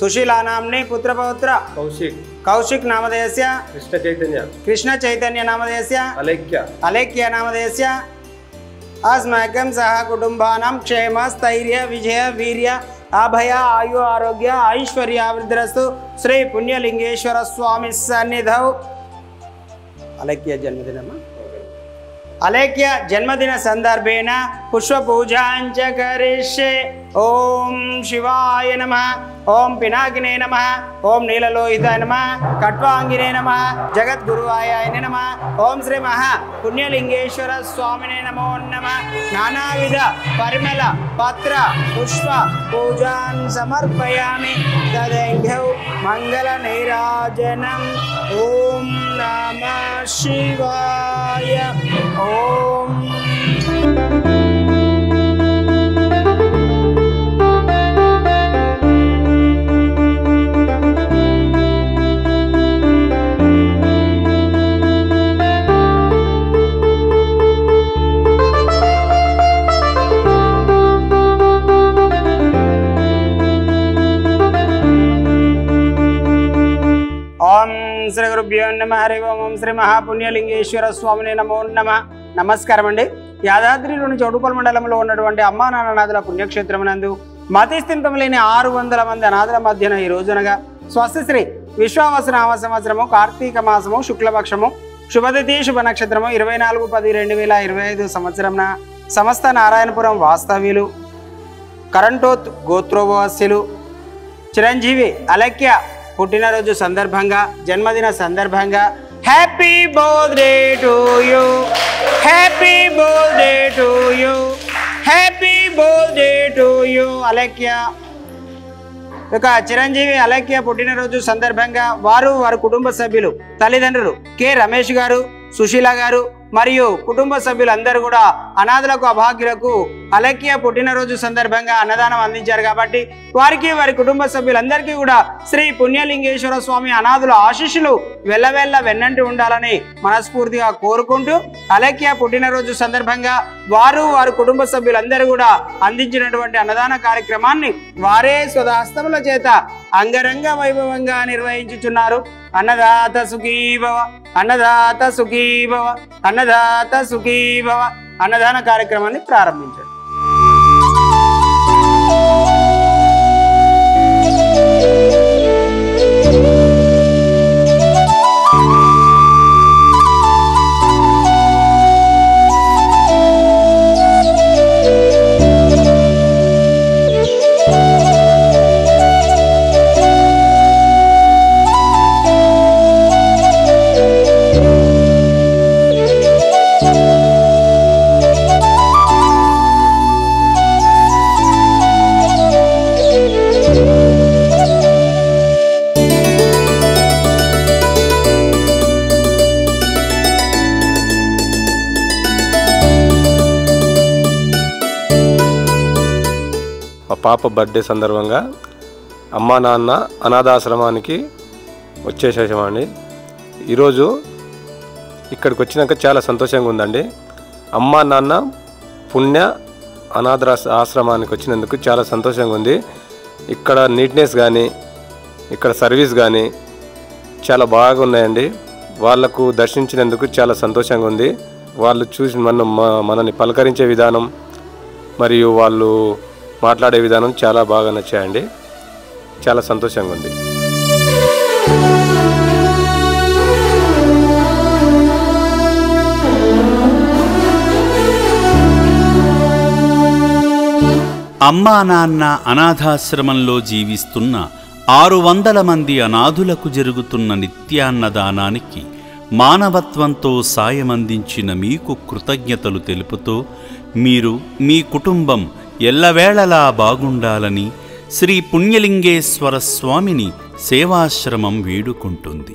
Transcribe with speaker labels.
Speaker 1: सुशीला नाम्नि पुत्रपौत्र कौशिक नामधेयस्य कृष्ण चैतन्य नामधेयस्य अलेख्य नामधेयस्य अस्माकं सह कुटुंबानां क्षेम स्थैर्य विजय वीर्य अभय आयु आरोग्य ऐश्वर्यावृद्धिरस्तु श्री पुण्यलिंगेश्वर स्वामी सन्निधौ अलेख्य जन्मदिन संदर्भेन पुष्प पूजांच करिष्ये। ओम शिवाय नमः, ओम पिनाकिने नमः, ओम नीललोहिताय नमः, कट्वांगिने नमः, जगद्गुरुवाय नमः, ओम श्री महा पुण्यलिंगेश्वर स्वामिने नमो नमः। नानाविध परिमल पत्र पुष्प पूजां समर्पयामि। तदेघ्यौ मंगल नीराजनम्। ओम नमः शिवाय। ओम శ్రీ గురుభ్యో నమః. హరి ఓం. శ్రీ మహాపుణ్యలింగేశ్వర స్వామిని నమో నమః. నమస్కారం అండి. యాదాద్రిలోని చౌటుపల్ మండలంలో ఉన్నటువంటి అమ్మా నాన్ననాథుల పుణ్యక్షేత్రమునందు మతిస్థితం లేని 600 మంది అనాథుల మధ్యన ఈ రోజునగా స్వస్తి శ్రీ విశ్వావసనామ సంవత్సరము కార్తీక మాసము శుక్లపక్షము శుభతిథి శుభ నక్షత్రము 24/10/2025 సంవత్సరంన సమస్త నారాయణపురం వాస్తవ్యులు కరంటోత్ గోత్రోవాస్యులు చిరంజీవి అలక్య పుట్టినరోజు సందర్భంగా జన్మదిన సందర్భంగా happy birthday to you, happy birthday to you, happy birthday to you Alakya. ఇక చిరంజీవి అలక్య పుట్టినరోజు సందర్భంగా వారి కుటుంబ సభ్యులు తల్లిదండ్రులు కె రమేష్ గారు, సుశీల గారు మరియు కుటుంబ సభ్యులందరూ కూడా అనాథులకు అభాగ్యులకు అలక్య పుట్టినరోజు సందర్భంగా అన్నదానం అందించారు. కాబట్టి వారికి వారి కుటుంబ సభ్యులందరికీ కూడా శ్రీ పుణ్యలింగేశ్వర స్వామి అనాథుల ఆశీస్సులు వెల్లవెల్ల వెన్నంటి ఉండాలని మనస్ఫూర్తిగా కోరుకుంటూ అలక్య పుట్టినరోజు సందర్భంగా వారి కుటుంబ సభ్యులందరూ కూడా అందించినటువంటి అన్నదాన కార్యక్రమాన్ని వారే స్వహస్తముల చేత అంగరంగ వైభవంగా నిర్వహించుచున్నారు. అన్నదాత సుఖీభవ, అన్నదాత సుఖీభవ, అన్నదాత సుఖీభవ. అన్నదాన కార్యక్రమాన్ని ప్రారంభించారు.
Speaker 2: పాప బర్త్డే సందర్భంగా అమ్మా నాన్న అనాథాశ్రమానికి వచ్చేసేసామండి. ఈరోజు ఇక్కడికి వచ్చినాక చాలా సంతోషంగా ఉందండి. అమ్మా నాన్న పుణ్య అనాథ ఆశ్రమానికి వచ్చినందుకు చాలా సంతోషంగా ఉంది. ఇక్కడ నీట్నెస్ కానీ ఇక్కడ సర్వీస్ కానీ చాలా బాగున్నాయండి. వాళ్లకు దర్శించినందుకు చాలా సంతోషంగా ఉంది. వాళ్ళు చూసి మనల్ని పలకరించే విధానం మరియు వాళ్ళు మాట్లాడే విధానం చాలా బాగా నచ్చాయండి. చాలా సంతోషంగా ఉంది.
Speaker 3: అమ్మా నాన్న అనాథాశ్రమంలో జీవిస్తున్న 600 మంది అనాథులకు జరుగుతున్న నిత్యాన్నదానానికి మానవత్వంతో సాయమందించిన మీకు కృతజ్ఞతలు తెలుపుతూ మీరు మీ కుటుంబం ఎల్లవేళలా బాగుండాలని శ్రీ పుణ్యలింగేశ్వర స్వామిని సేవాశ్రమం వేడుకుంటుంది.